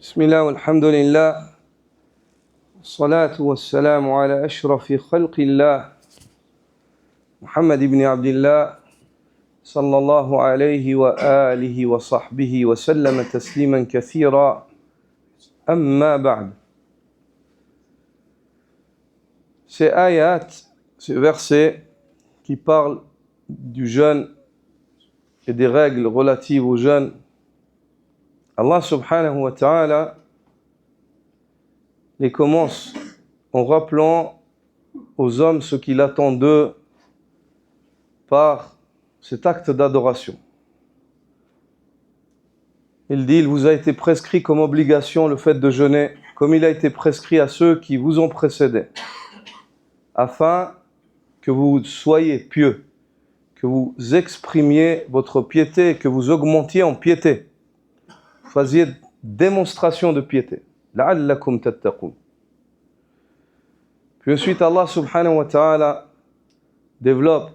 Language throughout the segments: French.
بسم الله والحمد لله والصلاة والسلام على أشرف خلق الله محمد بن عبد الله صلى الله عليه وآله وصحبه وسلم تسليما كثيرا أما بعد. Ces ayats, ces versets qui parlent du jeûne et des règles relatives au jeûne, Allah subhanahu wa ta'ala les commence en rappelant aux hommes ce qu'il attend d'eux par cet acte d'adoration. Il dit, il vous a été prescrit comme obligation le fait de jeûner, comme il a été prescrit à ceux qui vous ont précédés, afin que vous soyez pieux, que vous exprimiez votre piété et que vous augmentiez en piété. Vous faisiez démonstration de piété. لَعَلَّكُمْ تَتَّقُونَ. Puis ensuite, Allah subhanahu wa ta'ala développe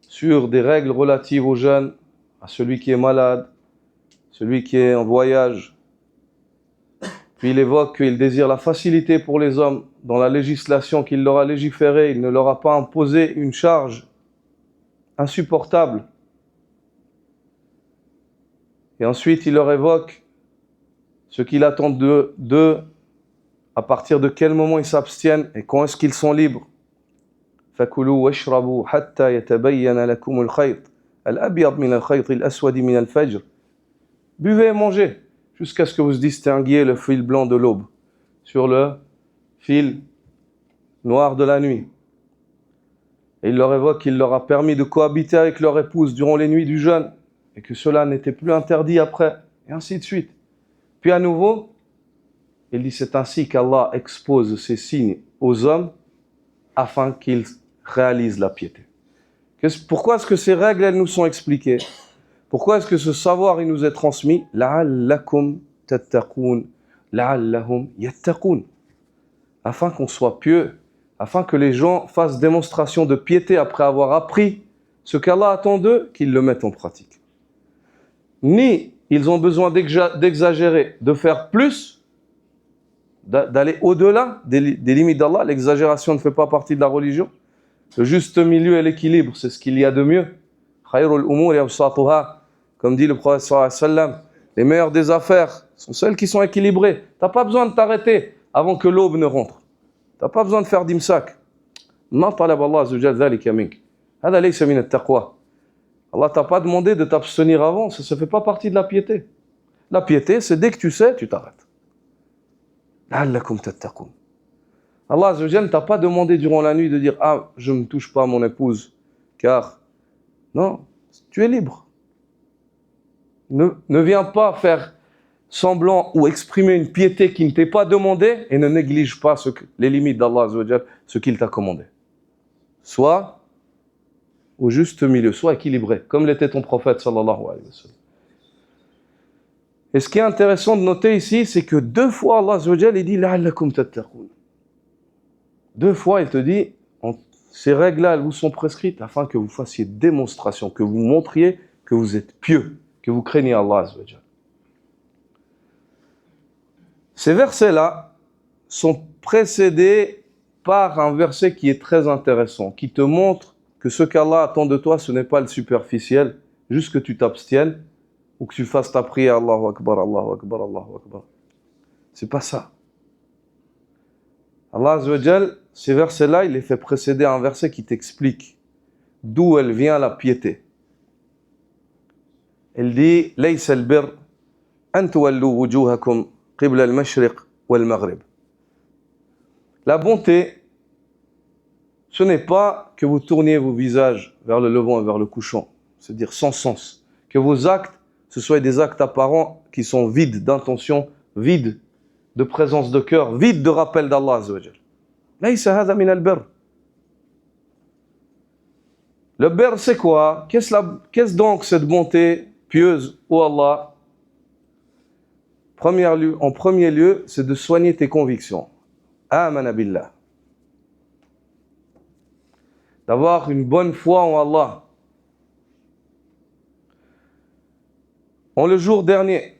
sur des règles relatives au jeûne, à celui qui est malade, celui qui est en voyage. Puis il évoque qu'il désire la facilité pour les hommes dans la législation qu'il leur a légiférée. Il ne leur a pas imposé une charge insupportable. Et ensuite, il leur évoque ce qu'il attend d'eux, à partir de quel moment ils s'abstiennent et quand est-ce qu'ils sont libres. فَكُلُوا وَاشْرَبُوا حَتَّى يَتَبَيَّنَ لَكُمُ الْخَيْطُ الْأَبْيَضُ مِنَ الْخَيْطِ الْأَسْوَدِ مِنَ الْفَجْرِ. Buvez et mangez jusqu'à ce que vous distinguiez le fil blanc de l'aube sur le fil noir de la nuit. Et il leur évoque qu'il leur a permis de cohabiter avec leur épouse durant les nuits du jeûne et que cela n'était plus interdit après, et ainsi de suite. Puis à nouveau, il dit c'est ainsi qu'Allah expose ces signes aux hommes afin qu'ils réalisent la piété. Pourquoi est-ce que ces règles elles nous sont expliquées? Pourquoi est-ce que ce savoir il nous est transmis? لَعَلَّكُمْ تَتَّقُونَ لَعَلَّهُمْ يَتَّقُونَ. Afin qu'on soit pieux, afin que les gens fassent démonstration de piété après avoir appris ce qu'Allah attend d'eux, qu'ils le mettent en pratique. Ni ils ont besoin d'exagérer, de faire plus, d'aller au-delà des limites d'Allah. L'exagération ne fait pas partie de la religion. Le juste milieu et l'équilibre, c'est ce qu'il y a de mieux. Khayrul umur awsatuha, comme dit le prophète sallallahu alayhi wa sallam, les meilleures des affaires sont celles qui sont équilibrées. Tu n'as pas besoin de t'arrêter avant que l'aube ne rentre. Tu n'as pas besoin de faire d'imsak. Ma talab Allah azza wa jalla dhalika mink. Hada laysa min at-taqwa. Allah t'a pas demandé de t'abstenir avant, ça ne fait pas partie de la piété. La piété, c'est dès que tu sais, tu t'arrêtes. لَعَلَّكُمْ تَتَّقُونَ. Allah azza wa jalla ne t'a pas demandé durant la nuit de dire « Ah, je ne touche pas mon épouse, car... » Non, tu es libre. Ne viens pas faire semblant ou exprimer une piété qui ne t'est pas demandée et ne néglige pas les limites d'Allah azza wa jalla, ce qu'il t'a commandé. Soit au juste milieu, soit équilibré, comme l'était ton prophète sallallahu alayhi wa sallam. Et ce qui est intéressant de noter ici, c'est que 2 fois Allah azza wa jalla il dit la'allakum tattaqun. 2 fois il te dit ces règles-là elles vous sont prescrites afin que vous fassiez démonstration, que vous montriez que vous êtes pieux, que vous craignez Allah azza wa jalla. Ces versets-là sont précédés par un verset qui est très intéressant, qui te montre que ce qu'Allah attend de toi, ce n'est pas le superficiel, juste que tu t'abstiennes ou que tu fasses ta prière Allahu Akbar, Allahu Akbar, Allahu Akbar. C'est pas ça. Allah Azza wa Jal, ces versets-là, il les fait précéder à un verset qui t'explique d'où elle vient la piété. Il dit لَيْسَ الْبِرْ أَن تُوَلُّوا وُجُوهَكُمْ قِبْلَ الْمَشْرِقِ وَالْمَغْرِبِ. La bonté, ce n'est pas que vous tourniez vos visages vers le levant et vers le couchant, c'est-à-dire sans sens. Que vos actes, ce soient des actes apparents qui sont vides d'intention, vides de présence de cœur, vides de rappel d'Allah azza wa jalla. Laysa hadha min al-birr. Le birr, c'est quoi? Qu'est-ce donc cette bonté pieuse, ô Allah? En premier lieu, c'est de soigner tes convictions. Amana billah. D'avoir une bonne foi en Allah. En le jour dernier,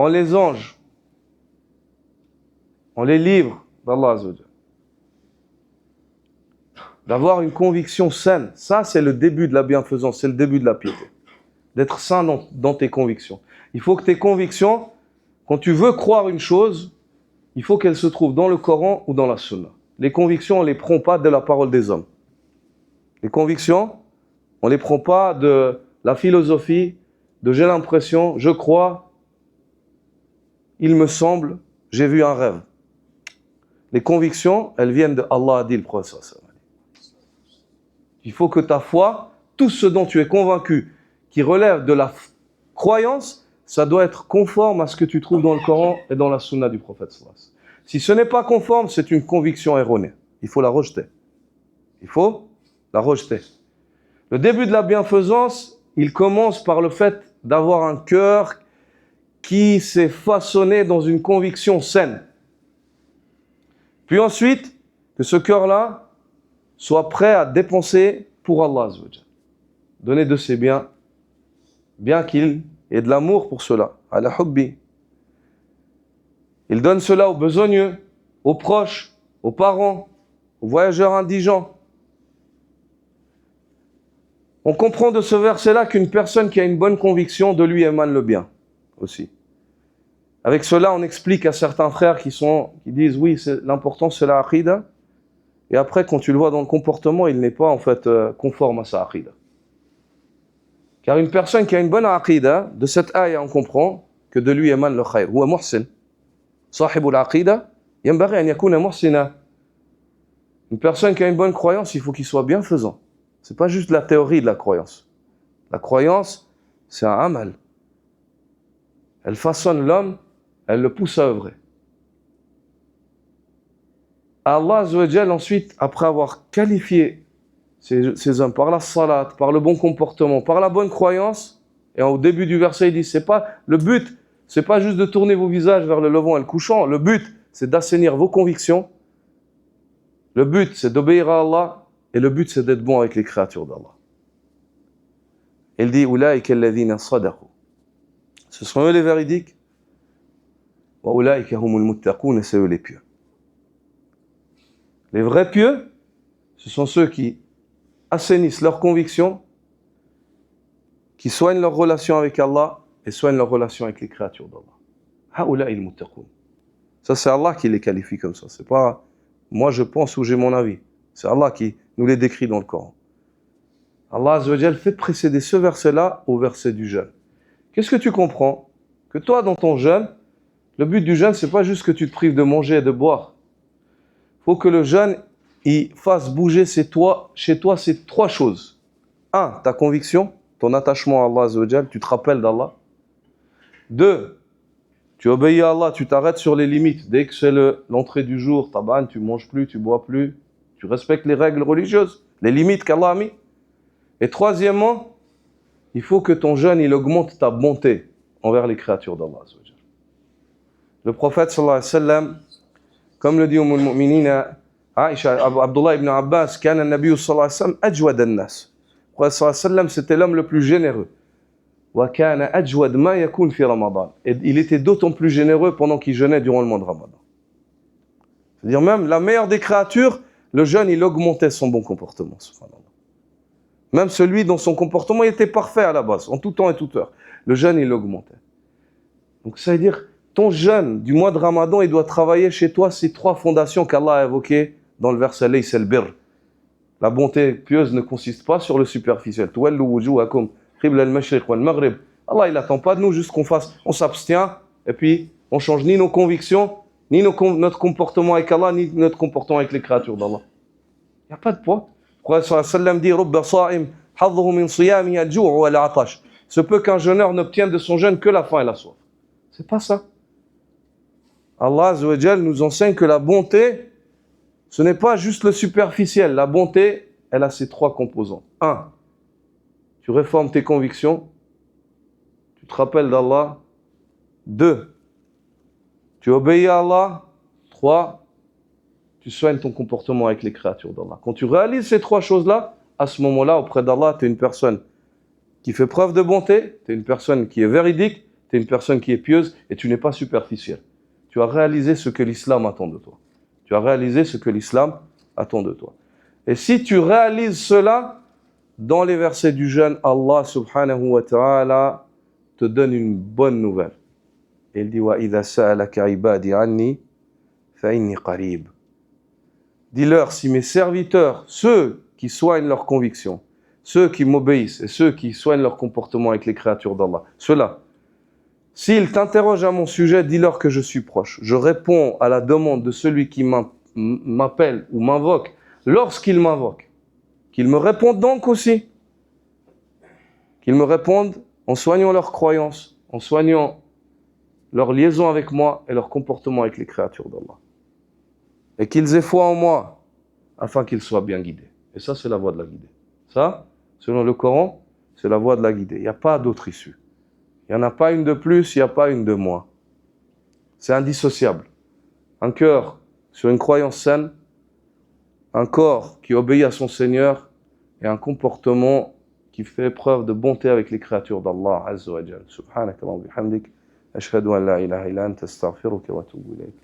en les anges, en les livres d'Allah Azza wa Jal. D'avoir une conviction saine, ça c'est le début de la bienfaisance, c'est le début de la piété. D'être sain dans tes convictions. Il faut que tes convictions, quand tu veux croire une chose, il faut qu'elle se trouve dans le Coran ou dans la Sunna. Les convictions, on ne les prend pas de la parole des hommes. Les convictions, on ne les prend pas de la philosophie, de j'ai l'impression, je crois, il me semble, j'ai vu un rêve. Les convictions, elles viennent de Allah a dit le prophète. Il faut que ta foi, tout ce dont tu es convaincu, qui relève de la croyance, ça doit être conforme à ce que tu trouves dans le Coran et dans la Sunna du prophète. Si ce n'est pas conforme, c'est une conviction erronée. Il faut la rejeter. Il faut la rejeter. Le début de la bienfaisance, il commence par le fait d'avoir un cœur qui s'est façonné dans une conviction saine. Puis ensuite, que ce cœur-là soit prêt à dépenser pour Allah Azza wa Jal. Donner de ses biens, bien qu'il ait de l'amour pour cela. Ala hubbi. Il donne cela aux besogneux, aux proches, aux parents, aux voyageurs indigents. On comprend de ce verset-là qu'une personne qui a une bonne conviction, de lui émane le bien aussi. Avec cela, on explique à certains frères qui disent oui, l'important c'est la aqidah. Et après, quand tu le vois dans le comportement, il n'est pas en fait conforme à sa aqidah. Car une personne qui a une bonne aqidah, de cette ayah on comprend que de lui émane le khayr. Huwa muhsin. Sahibul aqidah, yanbaghi an yakuna muhsina. Une personne qui a une bonne croyance, il faut qu'il soit bienfaisant. C'est pas juste la théorie de la croyance. La croyance, c'est un amal. Elle façonne l'homme, elle le pousse à œuvrer. Allah Azza wa Jal, ensuite, après avoir qualifié ces hommes par la salat, par le bon comportement, par la bonne croyance, et au début du verset, il dit, le but, c'est pas juste de tourner vos visages vers le levant et le couchant, le but, c'est d'assainir vos convictions, le but, c'est d'obéir à Allah, et le but, c'est d'être bon avec les créatures d'Allah. Il dit, Ulaïka alladhina sadaqu. Ce sont eux les véridiques. Wa ulaïka humul muttaqun, et c'est eux les pieux. Les vrais pieux, ce sont ceux qui assainissent leurs convictions, qui soignent leur relation avec Allah et soignent leur relation avec les créatures d'Allah. Haoula'i al-muttaqun. Ça, c'est Allah qui les qualifie comme ça. C'est pas moi, je pense ou j'ai mon avis. C'est Allah qui nous les décrit dans le Coran. Allah Azza wa Jal fait précéder ce verset-là au verset du jeûne. Qu'est-ce que tu comprends? Que toi, dans ton jeûne, le but du jeûne, c'est pas juste que tu te prives de manger et de boire. Il faut que le jeûne, il fasse bouger chez toi ces trois choses. 1, ta conviction, ton attachement à Allah Azza wa Jal, tu te rappelles d'Allah. 2, tu obéis à Allah, tu t'arrêtes sur les limites. Dès que c'est l'entrée du jour, taban, tu manges plus, tu bois plus, tu respectes les règles religieuses, les limites qu'Allah a mis. Et troisièmement, il faut que ton jeûne, il augmente ta bonté envers les créatures d'Allah Azza wa Jal. Le prophète sallallahu alayhi wa sallam, comme le dit Umm al-Mu'minina Aïcha, Abdullah ibn Abbas, kana an-nabiy sallallahu alayhi wa sallam ajwad an-nas. Le prophète sallallahu alayhi wa sallam, c'était l'homme le plus généreux. Wa kana ajwad ma yakun fi Ramadan. Et il était d'autant plus généreux pendant qu'il jeûnait durant le mois de Ramadan. C'est-à-dire même la meilleure des créatures, le jeûne, il augmentait son bon comportement, subhanallah. Même celui dont son comportement était parfait à la base, en tout temps et toute heure. Le jeûne, il augmentait. Donc ça veut dire, ton jeûne du mois de Ramadan, il doit travailler chez toi ces trois fondations qu'Allah a évoquées dans le verset Laysa al-birr. La bonté pieuse ne consiste pas sur le superficiel. Tuwallu wujuhakum qibla al-mashriq wal-maghrib. Allah, il n'attend pas de nous juste on s'abstient, et puis on change ni nos convictions, ni notre comportement avec Allah, ni notre comportement avec les créatures d'Allah. Il n'y a pas de poids. Le prophète sallallahu alayhi wa sallam dit Rubba sa'im hadduhu min siyamihi al-ju' wa al-'atash. Se peut qu'un jeûneur n'obtienne de son jeûne que la faim et la soif. C'est pas ça. Allah Azza wa Jal nous enseigne que la bonté, ce n'est pas juste le superficiel. La bonté, elle a ses trois composants. 1, tu réformes tes convictions, tu te rappelles d'Allah. 2, tu obéis à Allah. 3, tu soignes ton comportement avec les créatures d'Allah. Quand tu réalises ces trois choses-là, à ce moment-là, auprès d'Allah, tu es une personne qui fait preuve de bonté, tu es une personne qui est véridique, tu es une personne qui est pieuse et tu n'es pas superficiel. Tu as réalisé ce que l'islam attend de toi. Tu as réalisé ce que l'islam attend de toi. Et si tu réalises cela, dans les versets du jeûne, Allah subhanahu wa ta'ala te donne une bonne nouvelle. Il dit وَإِذَا سَأَلَكَ عِبَادِي عَنِّي فَإِنِّي قَرِيبٌ. Dis-leur, si mes serviteurs, ceux qui soignent leurs convictions, ceux qui m'obéissent et ceux qui soignent leur comportement avec les créatures d'Allah, ceux-là, s'ils t'interrogent à mon sujet, dis-leur que je suis proche. Je réponds à la demande de celui qui m'appelle ou m'invoque lorsqu'il m'invoque. Qu'ils me répondent donc aussi. Qu'ils me répondent en soignant leurs croyances, en soignant leur liaison avec moi et leur comportement avec les créatures d'Allah. Et qu'ils aient foi en moi, afin qu'ils soient bien guidés. Et ça, c'est la voie de la guidée. Ça, selon le Coran, c'est la voie de la guidée. Il n'y a pas d'autre issue. Il n'y en a pas une de plus, il n'y a pas une de moins. C'est indissociable. Un cœur sur une croyance saine, un corps qui obéit à son Seigneur et un comportement qui fait preuve de bonté avec les créatures d'Allah Azza wa Jal. Subhanaka wa bihamdik, ashhadu an la ilaha illa anta astaghfiruka wa atubu ilayk.